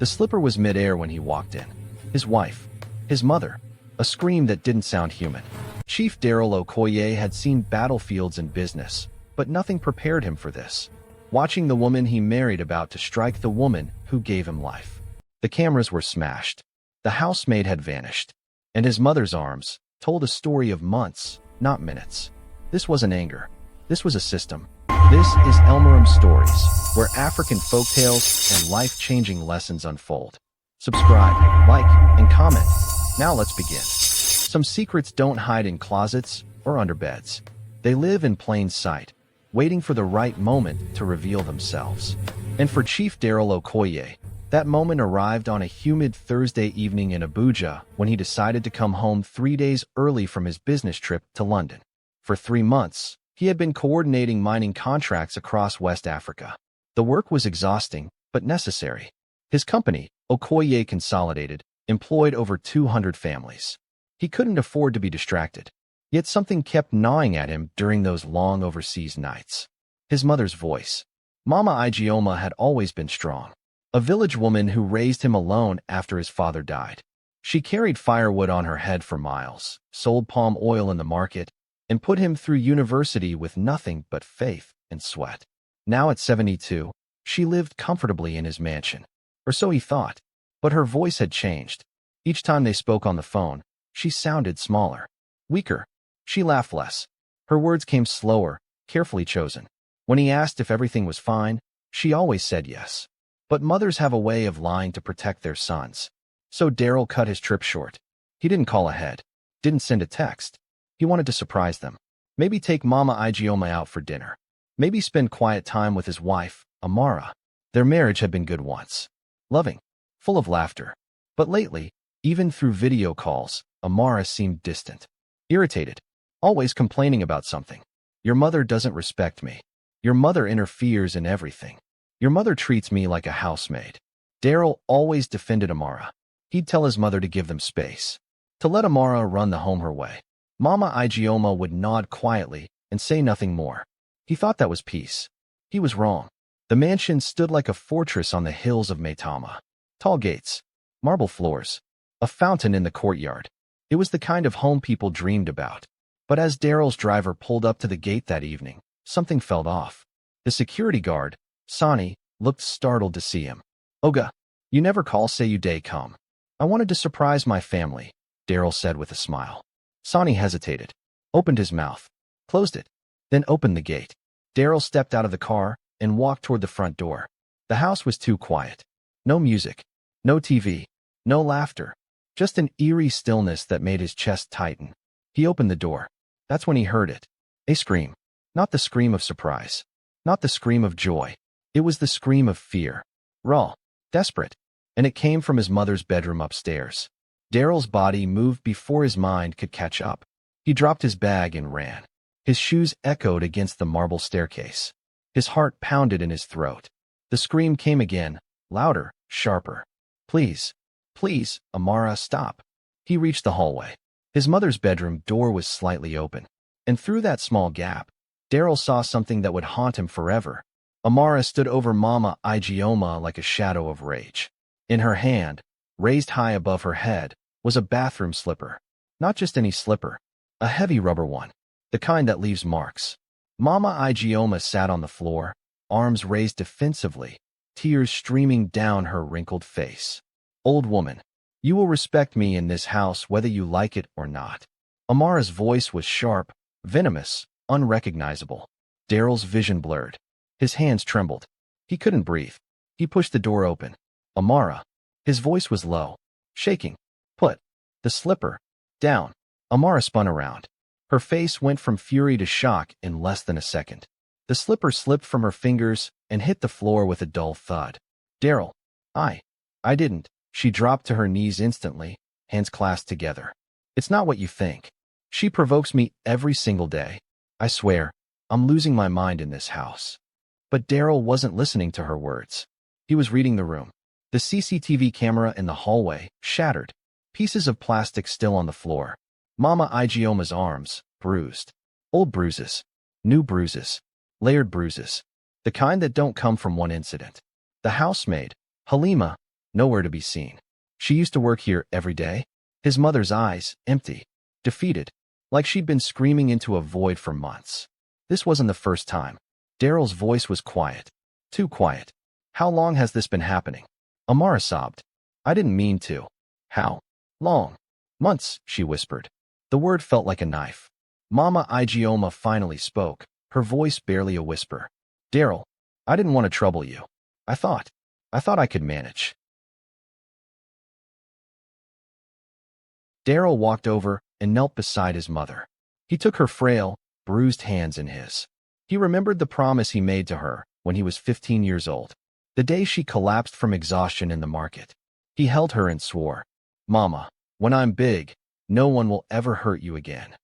The slipper was midair when he walked in. His wife. His mother. A scream that didn't sound human. Chief Darrel Okoye had seen battlefields and business, but nothing prepared him for this. Watching the woman he married about to strike the woman who gave him life. The cameras were smashed. The housemaid had vanished. And his mother's arms told a story of months, not minutes. This wasn't anger. This was a system. This is Elmaram's Stories, where African folktales and life-changing lessons unfold. Subscribe, like, and comment. Now let's begin. Some secrets don't hide in closets or under beds. They live in plain sight, waiting for the right moment to reveal themselves. And for Chief Darrel Okoye, that moment arrived on a humid Thursday evening in Abuja when he decided to come home 3 days early from his business trip to London. For 3 months, he had been coordinating mining contracts across West Africa. The work was exhausting, but necessary. His company, Okoye Consolidated, employed over 200 families. He couldn't afford to be distracted. Yet something kept gnawing at him during those long overseas nights. His mother's voice. Mama Ijeoma had always been strong. A village woman who raised him alone after his father died. She carried firewood on her head for miles, sold palm oil in the market, and put him through university with nothing but faith and sweat. Now at 72, she lived comfortably in his mansion. Or so he thought. But her voice had changed. Each time they spoke on the phone, she sounded smaller, weaker. She laughed less. Her words came slower, carefully chosen. When he asked if everything was fine, she always said yes. But mothers have a way of lying to protect their sons. So Darrel cut his trip short. He didn't call ahead, didn't send a text. He wanted to surprise them. Maybe take Mama Ijeoma out for dinner. Maybe spend quiet time with his wife, Amara. Their marriage had been good once. Loving. Full of laughter. But lately, even through video calls, Amara seemed distant. Irritated. Always complaining about something. Your mother doesn't respect me. Your mother interferes in everything. Your mother treats me like a housemaid. Darrel always defended Amara. He'd tell his mother to give them space. To let Amara run the home her way. Mama Ijeoma would nod quietly and say nothing more. He thought that was peace. He was wrong. The mansion stood like a fortress on the hills of Maitama. Tall gates, marble floors, a fountain in the courtyard. It was the kind of home people dreamed about. But as Darrel's driver pulled up to the gate that evening, something felt off. The security guard, Sani, looked startled to see him. "Oga, you never call say you day come. I wanted to surprise my family," Darrel said with a smile. Sani hesitated, opened his mouth, closed it, then opened the gate. Darrel stepped out of the car and walked toward the front door. The house was too quiet. No music, no TV, no laughter, just an eerie stillness that made his chest tighten. He opened the door. That's when he heard it. A scream. Not the scream of surprise. Not the scream of joy. It was the scream of fear. Raw. Desperate. And it came from his mother's bedroom upstairs. Darrel's body moved before his mind could catch up. He dropped his bag and ran. His shoes echoed against the marble staircase. His heart pounded in his throat. The scream came again, louder, sharper. "Please, please, Amara, stop." He reached the hallway. His mother's bedroom door was slightly open. And through that small gap, Darrel saw something that would haunt him forever. Amara stood over Mama Ijeoma like a shadow of rage. In her hand, raised high above her head, was a bathroom slipper. Not just any slipper, a heavy rubber one, the kind that leaves marks. Mama Ijeoma sat on the floor, arms raised defensively, tears streaming down her wrinkled face. "Old woman, you will respect me in this house whether you like it or not." Amara's voice was sharp, venomous, unrecognizable. Darrel's vision blurred. His hands trembled. He couldn't breathe. He pushed the door open. "Amara." His voice was low, shaking. "Put the slipper down." Amara spun around. Her face went from fury to shock in less than a second. The slipper slipped from her fingers and hit the floor with a dull thud. "Darrel, I didn't." She dropped to her knees instantly, hands clasped together. "It's not what you think. She provokes me every single day. I swear, I'm losing my mind in this house." But Darrel wasn't listening to her words. He was reading the room. The CCTV camera in the hallway, shattered. Pieces of plastic still on the floor. Mama Ijeoma's arms, bruised. Old bruises. New bruises. Layered bruises. The kind that don't come from one incident. The housemaid, Halima, nowhere to be seen. She used to work here every day. His mother's eyes, empty, defeated, like she'd been screaming into a void for months. This wasn't the first time. Darrel's voice was quiet. Too quiet. How long has this been happening? Amara sobbed. I didn't mean to. How long? Months, she whispered. The word felt like a knife. Mama Ijeoma finally spoke, her voice barely a whisper. Darrel, I didn't want to trouble you. I thought I could manage. Darrel walked over and knelt beside his mother. He took her frail, bruised hands in his. He remembered the promise he made to her when he was 15 years old, the day she collapsed from exhaustion in the market. He held her and swore, Mama, when I'm big, no one will ever hurt you again.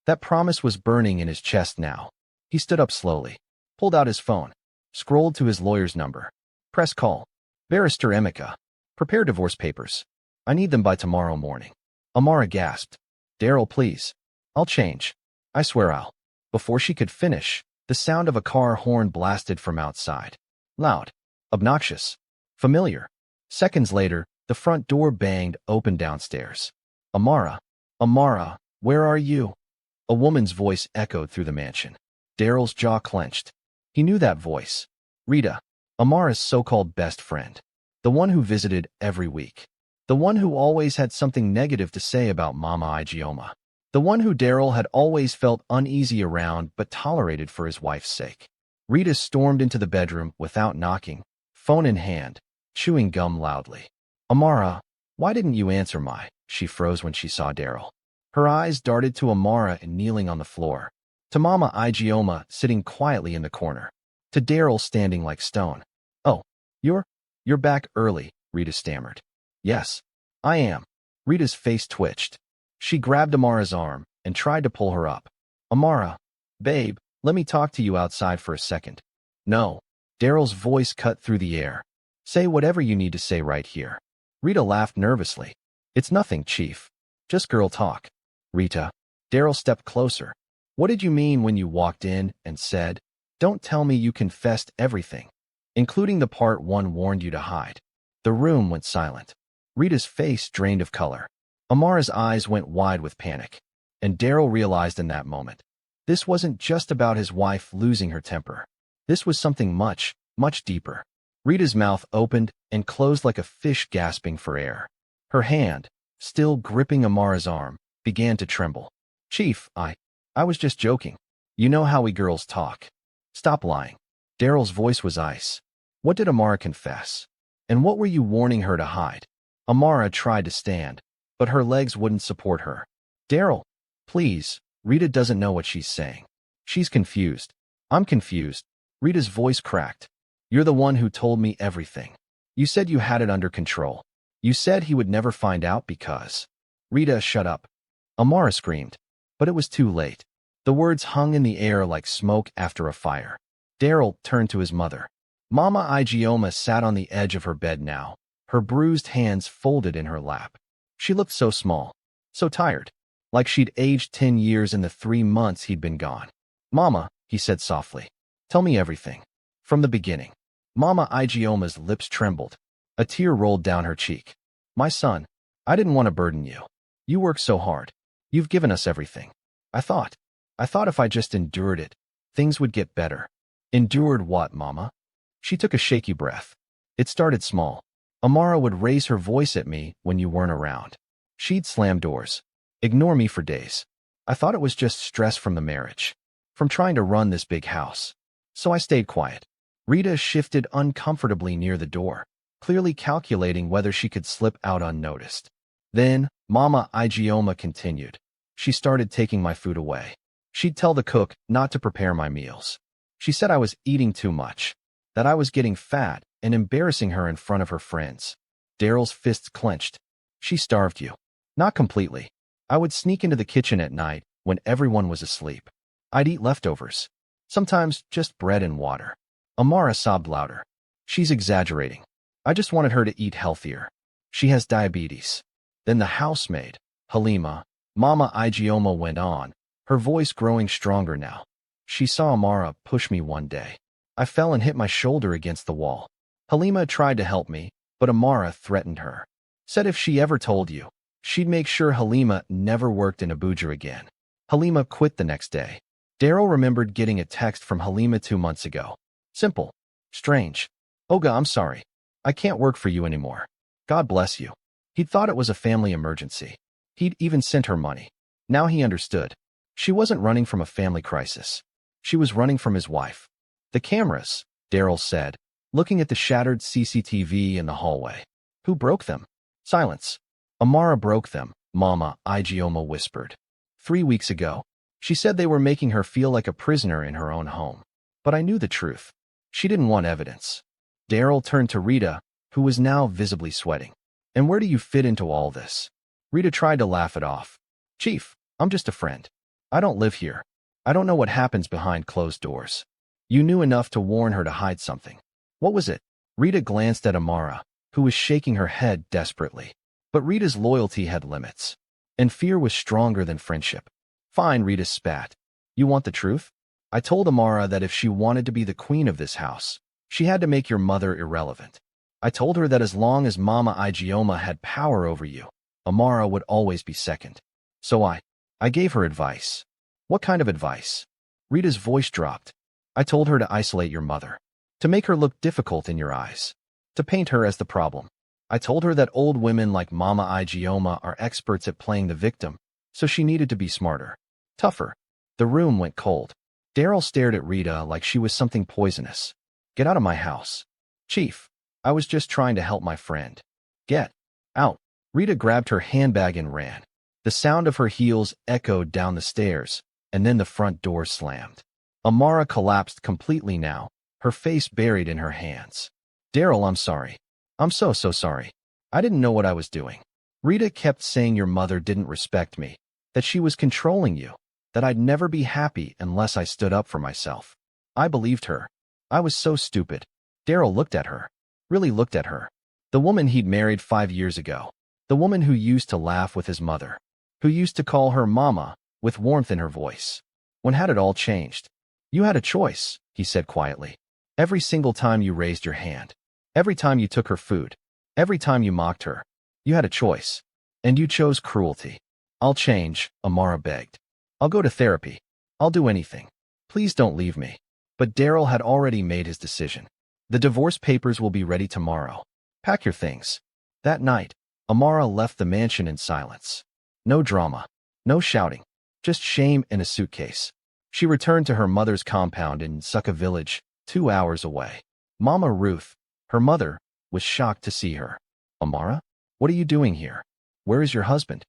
That promise was burning in his chest now. He stood up slowly, pulled out his phone, scrolled to his lawyer's number. Press call. Barrister Emeka. Prepare divorce papers. I need them by tomorrow morning. Amara gasped. Darrel, please. I'll change. I swear I'll. Before she could finish, the sound of a car horn blasted from outside. Loud. Obnoxious. Familiar. Seconds later, the front door banged open downstairs. Amara. Amara, where are you? A woman's voice echoed through the mansion. Darrel's jaw clenched. He knew that voice. Rita, Amara's so-called best friend. The one who visited every week. The one who always had something negative to say about Mama Ijeoma. The one who Darrel had always felt uneasy around but tolerated for his wife's sake. Rita stormed into the bedroom without knocking, phone in hand, chewing gum loudly. Amara, why didn't you answer my? She froze when she saw Darrel. Her eyes darted to Amara and kneeling on the floor, to Mama Ijeoma sitting quietly in the corner, to Darrel standing like stone. Oh, you're back early, Rita stammered. Yes, I am. Rita's face twitched. She grabbed Amara's arm and tried to pull her up. Amara, babe, let me talk to you outside for a second. No. Darrel's voice cut through the air. Say whatever you need to say right here. Rita laughed nervously. It's nothing, Chief. Just girl talk. Rita. Darrel stepped closer. What did you mean when you walked in and said, don't tell me you confessed everything, including the part one warned you to hide? The room went silent. Rita's face drained of color. Amara's eyes went wide with panic. And Darrel realized in that moment, this wasn't just about his wife losing her temper. This was something much, much deeper. Rita's mouth opened and closed like a fish gasping for air. Her hand, still gripping Amara's arm, began to tremble. Chief, I was just joking. You know how we girls talk. Stop lying. Darrel's voice was ice. What did Amara confess? And what were you warning her to hide? Amara tried to stand, but her legs wouldn't support her. Darrel, please. Rita doesn't know what she's saying. She's confused. I'm confused. Rita's voice cracked. You're the one who told me everything. You said you had it under control. You said he would never find out because... Rita, shut up. Amara screamed, but it was too late. The words hung in the air like smoke after a fire. Darrel turned to his mother. Mama Ijeoma sat on the edge of her bed now, her bruised hands folded in her lap. She looked so small, so tired, like she'd aged 10 years in the 3 months he'd been gone. Mama, he said softly, tell me everything. From the beginning. Mama Ijeoma's lips trembled. A tear rolled down her cheek. My son, I didn't want to burden you. You work so hard. You've given us everything. I thought if I just endured it, things would get better. Endured what, Mama? She took a shaky breath. It started small. Amara would raise her voice at me when you weren't around. She'd slam doors. Ignore me for days. I thought it was just stress from the marriage, from trying to run this big house. So I stayed quiet. Rita shifted uncomfortably near the door, clearly calculating whether she could slip out unnoticed. Then, Mama Ijeoma continued. She started taking my food away. She'd tell the cook not to prepare my meals. She said I was eating too much, that I was getting fat and embarrassing her in front of her friends. Darrel's fists clenched. She starved you. Not completely. I would sneak into the kitchen at night when everyone was asleep. I'd eat leftovers. Sometimes just bread and water. Amara sobbed louder. She's exaggerating. I just wanted her to eat healthier. She has diabetes. Then the housemaid, Halima, Mama Ijeoma went on, her voice growing stronger now. She saw Amara push me one day. I fell and hit my shoulder against the wall. Halima tried to help me, But Amara threatened her. Said if she ever told you, she'd make sure Halima never worked in Abuja again. Halima quit the next day. Darrel remembered getting a text from Halima 2 months ago. Simple. Strange. Oga, I'm sorry. I can't work for you anymore. God bless you. He'd thought it was a family emergency. He'd even sent her money. Now he understood. She wasn't running from a family crisis. She was running from his wife. The cameras, Darrel said, looking at the shattered CCTV in the hallway. Who broke them? Silence. Amara broke them, Mama Ijeoma whispered. 3 weeks ago. She said they were making her feel like a prisoner in her own home. But I knew the truth. She didn't want evidence. Darrel turned to Rita, who was now visibly sweating. And where do you fit into all this? Rita tried to laugh it off. Chief, I'm just a friend. I don't live here. I don't know what happens behind closed doors. You knew enough to warn her to hide something. What was it? Rita glanced at Amara, who was shaking her head desperately. But Rita's loyalty had limits. And fear was stronger than friendship. Fine, Rita spat. You want the truth? I told Amara that if she wanted to be the queen of this house, she had to make your mother irrelevant. I told her that as long as Mama Ijeoma had power over you, Amara would always be second. So I gave her advice. What kind of advice? Rita's voice dropped. I told her to isolate your mother. To make her look difficult in your eyes. To paint her as the problem. I told her that old women like Mama Ijeoma are experts at playing the victim, so she needed to be smarter. Tougher. The room went cold. Darrel stared at Rita like she was something poisonous. Get out of my house. Chief, I was just trying to help my friend. Get out. Rita grabbed her handbag and ran. The sound of her heels echoed down the stairs, and then the front door slammed. Amara collapsed completely now, her face buried in her hands. Darrel, I'm sorry. I'm so sorry. I didn't know what I was doing. Rita kept saying your mother didn't respect me, that she was controlling you, that I'd never be happy unless I stood up for myself. I believed her. I was so stupid. Darrel looked at her. Really looked at her. The woman he'd married 5 years ago. The woman who used to laugh with his mother. Who used to call her Mama, with warmth in her voice. When had it all changed? You had a choice, he said quietly. Every single time you raised your hand. Every time you took her food. Every time you mocked her. You had a choice. And you chose cruelty. I'll change, Amara begged. I'll go to therapy. I'll do anything. Please don't leave me. But Darrel had already made his decision. The divorce papers will be ready tomorrow. Pack your things. That night, Amara left the mansion in silence. No drama. No shouting. Just shame in a suitcase. She returned to her mother's compound in Succa village, 2 hours away. Mama Ruth, her mother, was shocked to see her. Amara? What are you doing here? Where is your husband?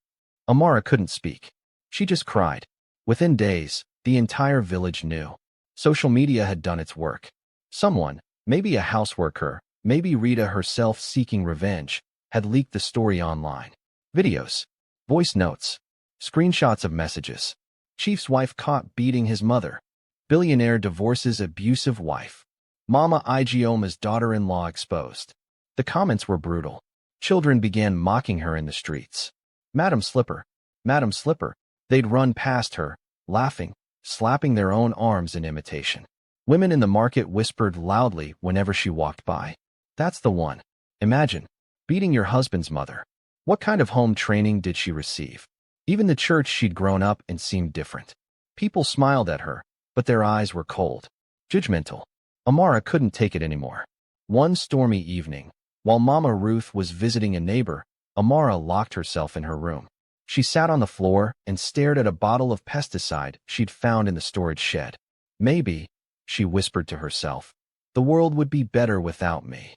Amara couldn't speak. She just cried. Within days, the entire village knew. Social media had done its work. Someone, maybe a houseworker, maybe Rita herself seeking revenge, had leaked the story online. Videos, voice notes, screenshots of messages. Chief's wife caught beating his mother. Billionaire divorces abusive wife. Mama Ijeoma's daughter-in-law exposed. The comments were brutal. Children began mocking her in the streets. Madam Slipper. Madam Slipper. They'd run past her, laughing, slapping their own arms in imitation. Women in the market whispered loudly whenever she walked by. That's the one. Imagine, beating your husband's mother. What kind of home training did she receive? Even the church she'd grown up in seemed different. People smiled at her, but their eyes were cold. Judgmental. Amara couldn't take it anymore. One stormy evening, while Mama Ruth was visiting a neighbor, Amara locked herself in her room. She sat on the floor and stared at a bottle of pesticide she'd found in the storage shed. Maybe, she whispered to herself, the world would be better without me.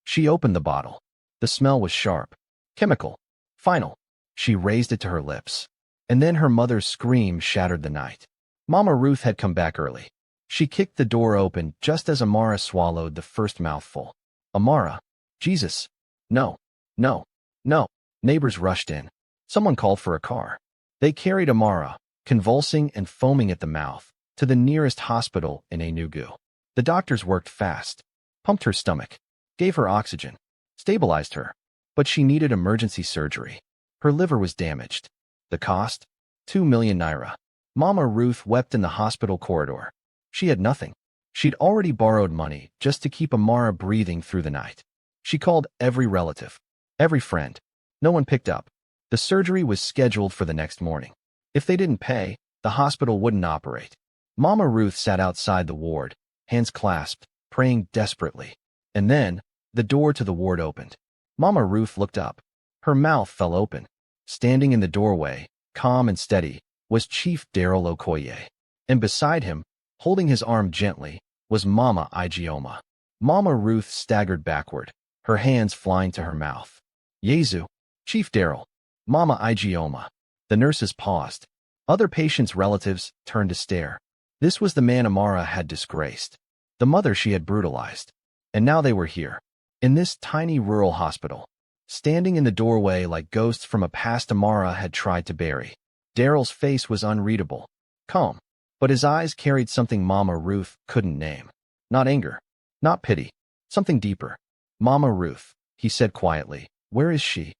She opened the bottle. The smell was sharp. Chemical. Final. She raised it to her lips. And then her mother's scream shattered the night. Mama Ruth had come back early. She kicked the door open just as Amara swallowed the first mouthful. Amara. Jesus. No. No. No. Neighbors rushed in. Someone called for a car. They carried Amara, convulsing and foaming at the mouth, to the nearest hospital in Enugu. The doctors worked fast, pumped her stomach, gave her oxygen, stabilized her. But she needed emergency surgery. Her liver was damaged. The cost? 2 million naira. Mama Ruth wept in the hospital corridor. She had nothing. She'd already borrowed money just to keep Amara breathing through the night. She called every relative, every friend. No one picked up. The surgery was scheduled for the next morning. If they didn't pay, the hospital wouldn't operate. Mama Ruth sat outside the ward, hands clasped, praying desperately. And then, the door to the ward opened. Mama Ruth looked up. Her mouth fell open. Standing in the doorway, calm and steady, was Chief Darrel Okoye. And beside him, holding his arm gently, was Mama Ijeoma. Mama Ruth staggered backward, her hands flying to her mouth. Yezu, Chief Darrel, Mama Ijeoma. The nurses paused. Other patients' relatives turned to stare. This was the man Amara had disgraced, the mother she had brutalized. And now they were here, in this tiny rural hospital, standing in the doorway like ghosts from a past Amara had tried to bury. Darrel's face was unreadable, calm, but his eyes carried something Mama Ruth couldn't name. Not anger, not pity, something deeper. Mama Ruth, he said quietly, where is she?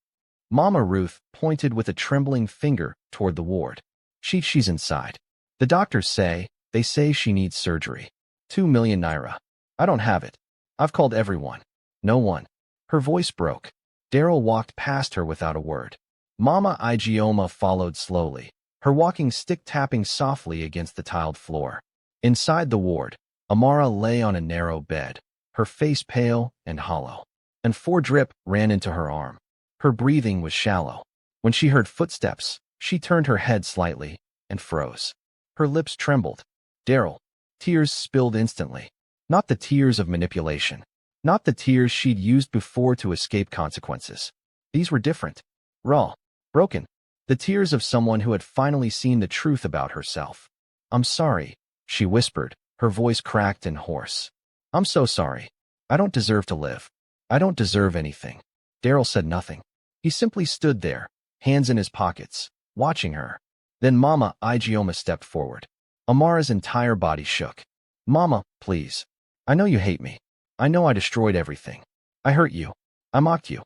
Mama Ruth pointed with a trembling finger toward the ward. She's inside. The doctors say, they say she needs surgery. 2 million naira. I don't have it. I've called everyone. No one. Her voice broke. Darrel walked past her without a word. Mama Ijeoma followed slowly, her walking stick tapping softly against the tiled floor. Inside the ward, Amara lay on a narrow bed, her face pale and hollow. And 4 drip ran into her arm. Her breathing was shallow. When she heard footsteps, she turned her head slightly and froze. Her lips trembled. Darrel. Tears spilled instantly. Not the tears of manipulation. Not the tears she'd used before to escape consequences. These were different. Raw. Broken. The tears of someone who had finally seen the truth about herself. I'm sorry, she whispered, her voice cracked and hoarse. I'm so sorry. I don't deserve to live. I don't deserve anything. Darrel said nothing. He simply stood there, hands in his pockets, watching her. Then Mama Ijeoma stepped forward. Amara's entire body shook. Mama, please. I know you hate me. I know I destroyed everything. I hurt you. I mocked you.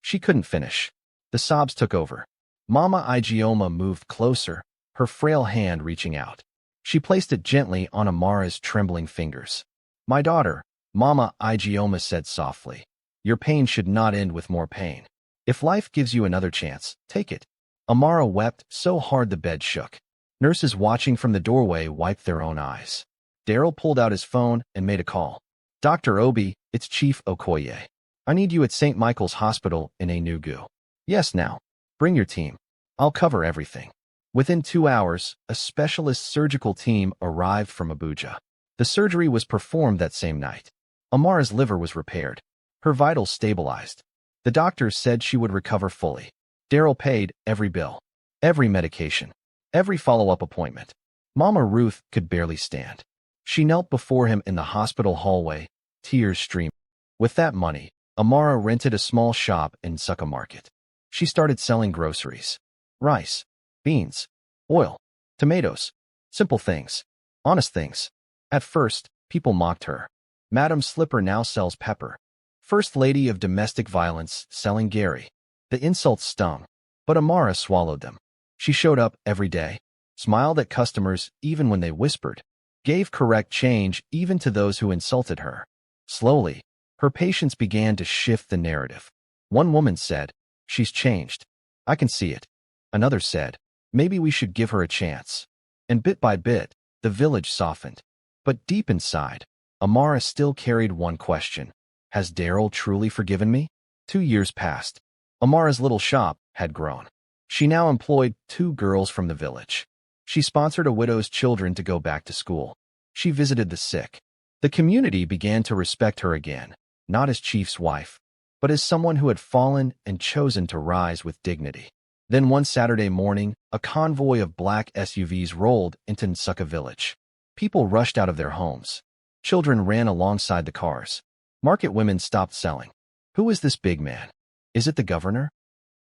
She couldn't finish. The sobs took over. Mama Ijeoma moved closer, her frail hand reaching out. She placed it gently on Amara's trembling fingers. My daughter, Mama Ijeoma said softly. Your pain should not end with more pain. If life gives you another chance, take it. Amara wept so hard the bed shook. Nurses watching from the doorway wiped their own eyes. Darrel pulled out his phone and made a call. Dr. Obi, it's Chief Okoye. I need you at St. Michael's Hospital in Enugu. Yes, now. Bring your team. I'll cover everything. Within 2 hours, a specialist surgical team arrived from Abuja. The surgery was performed that same night. Amara's liver was repaired. Her vitals stabilized. The doctors said she would recover fully. Darrel paid every bill, every medication, every follow-up appointment. Mama Ruth could barely stand. She knelt before him in the hospital hallway, tears streaming. With that money, Amara rented a small shop in Suka Market. She started selling groceries. Rice, beans, oil, tomatoes. Simple things. Honest things. At first, people mocked her. Madam Slipper now sells pepper. First Lady of Domestic Violence selling Gary. The insults stung, but Amara swallowed them. She showed up every day, smiled at customers even when they whispered, gave correct change even to those who insulted her. Slowly, her patients began to shift the narrative. One woman said, she's changed. I can see it. Another said, maybe we should give her a chance. And bit by bit, the village softened. But deep inside, Amara still carried one question. Has Darrel truly forgiven me? 2 years passed. Amara's little shop had grown. She now employed 2 girls from the village. She sponsored a widow's children to go back to school. She visited the sick. The community began to respect her again, not as chief's wife, but as someone who had fallen and chosen to rise with dignity. Then one Saturday morning, a convoy of black SUVs rolled into Nsuka village. People rushed out of their homes. Children ran alongside the cars. Market women stopped selling. Who is this big man? Is it the governor?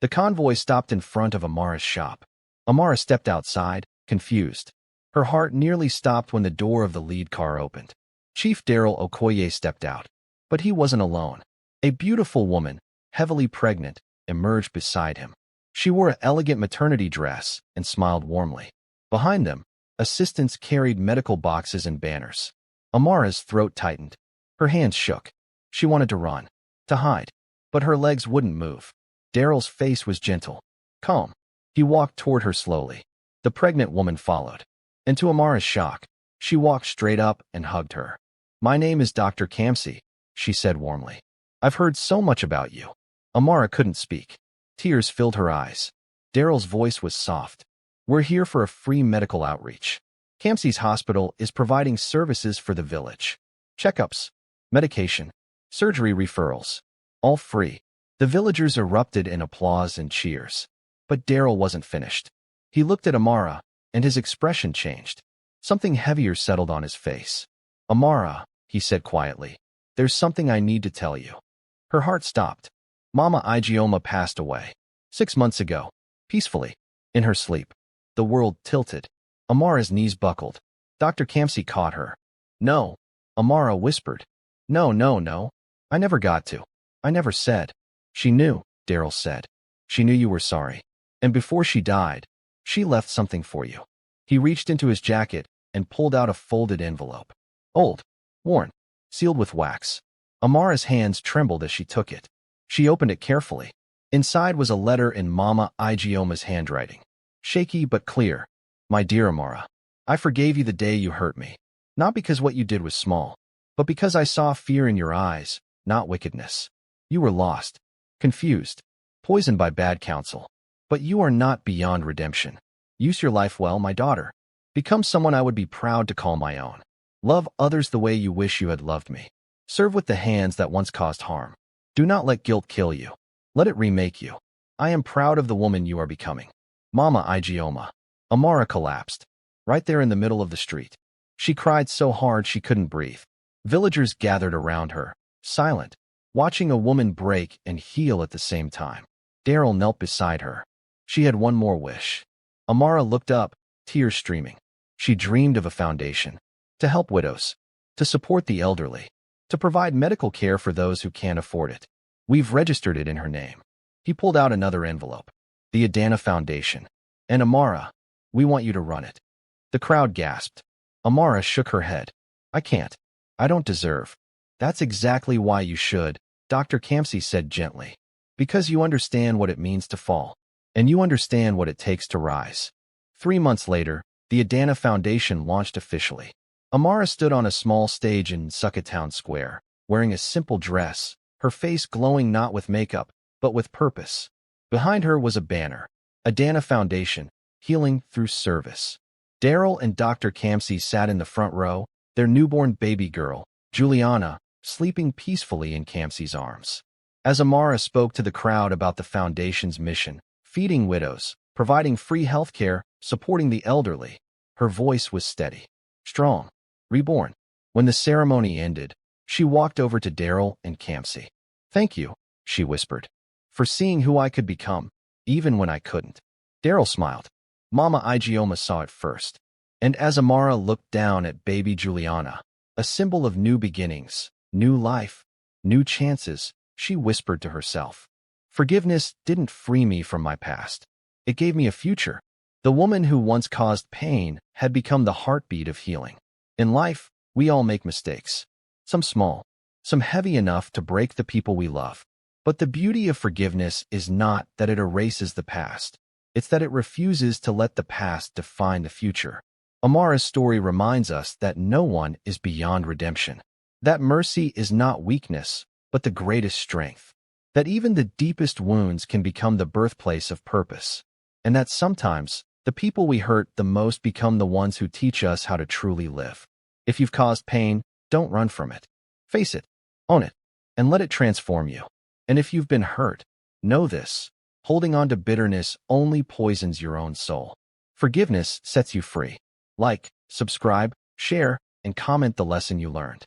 The convoy stopped in front of Amara's shop. Amara stepped outside, confused. Her heart nearly stopped when the door of the lead car opened. Chief Darrel Okoye stepped out. But he wasn't alone. A beautiful woman, heavily pregnant, emerged beside him. She wore an elegant maternity dress and smiled warmly. Behind them, assistants carried medical boxes and banners. Amara's throat tightened. Her hands shook. She wanted to run. to hide. But her legs wouldn't move. Darrel's face was gentle, calm. He walked toward her slowly. The pregnant woman followed. And to Amara's shock, she walked straight up and hugged her. "My name is Dr. Kamsi," she said warmly. "I've heard so much about you." Amara couldn't speak. Tears filled her eyes. Darrel's voice was soft. "We're here for a free medical outreach. Kamsi's hospital is providing services for the village. Checkups, medication, surgery referrals. All free." The villagers erupted in applause and cheers. But Darrel wasn't finished. He looked at Amara, and his expression changed. Something heavier settled on his face. "Amara," he said quietly, "there's something I need to tell you." Her heart stopped. Mama Ijeoma passed away 6 months ago, peacefully, in her sleep. The world tilted. Amara's knees buckled. Dr. Kamsi caught her. "No," Amara whispered. "No, no, no. I never got to. I never said." "She knew," Darrel said. "She knew you were sorry. And before she died, she left something for you." He reached into his jacket and pulled out a folded envelope. Old, worn, sealed with wax. Amara's hands trembled as she took it. She opened it carefully. Inside was a letter in Mama Ijeoma's handwriting. Shaky but clear. "My dear Amara, I forgave you the day you hurt me. Not because what you did was small, but because I saw fear in your eyes, not wickedness. You were lost, confused, poisoned by bad counsel. But you are not beyond redemption. Use your life well, my daughter. Become someone I would be proud to call my own. Love others the way you wish you had loved me. Serve with the hands that once caused harm. Do not let guilt kill you. Let it remake you. I am proud of the woman you are becoming." Mama Ijeoma. Amara collapsed, right there in the middle of the street. She cried so hard she couldn't breathe. Villagers gathered around her, silent, watching a woman break and heal at the same time. Darrel knelt beside her. She had one more wish. Amara looked up, tears streaming. She dreamed of a foundation. To help widows. To support the elderly. To provide medical care for those who can't afford it. "We've registered it in her name." He pulled out another envelope. "The Adana Foundation. And Amara, we want you to run it." The crowd gasped. Amara shook her head. "I can't. I don't deserve." "That's exactly why you should," Dr. Kamsi said gently. "Because you understand what it means to fall. And you understand what it takes to rise." 3 months later, the Adana Foundation launched officially. Amara stood on a small stage in Sukkot Square, wearing a simple dress, her face glowing not with makeup, but with purpose. Behind her was a banner. Adana Foundation, healing through service. Darrel and Dr. Kamsi sat in the front row, their newborn baby girl, Juliana, sleeping peacefully in Kamsi's arms. As Amara spoke to the crowd about the foundation's mission, feeding widows, providing free health care, supporting the elderly, her voice was steady, strong, reborn. When the ceremony ended, she walked over to Darrel and Kamsi. "Thank you," she whispered, "for seeing who I could become, even when I couldn't." Darrel smiled. Mama Ijeoma saw it first. And as Amara looked down at baby Juliana, a symbol of new beginnings, new life, new chances, she whispered to herself, "Forgiveness didn't free me from my past. It gave me a future." The woman who once caused pain had become the heartbeat of healing. In life, we all make mistakes. Some small, some heavy enough to break the people we love. But the beauty of forgiveness is not that it erases the past. It's that it refuses to let the past define the future. Amara's story reminds us that no one is beyond redemption. That mercy is not weakness, but the greatest strength. That even the deepest wounds can become the birthplace of purpose. And that sometimes, the people we hurt the most become the ones who teach us how to truly live. If you've caused pain, don't run from it. Face it, own it, and let it transform you. And if you've been hurt, know this: holding on to bitterness only poisons your own soul. Forgiveness sets you free. Like, subscribe, share, and comment the lesson you learned.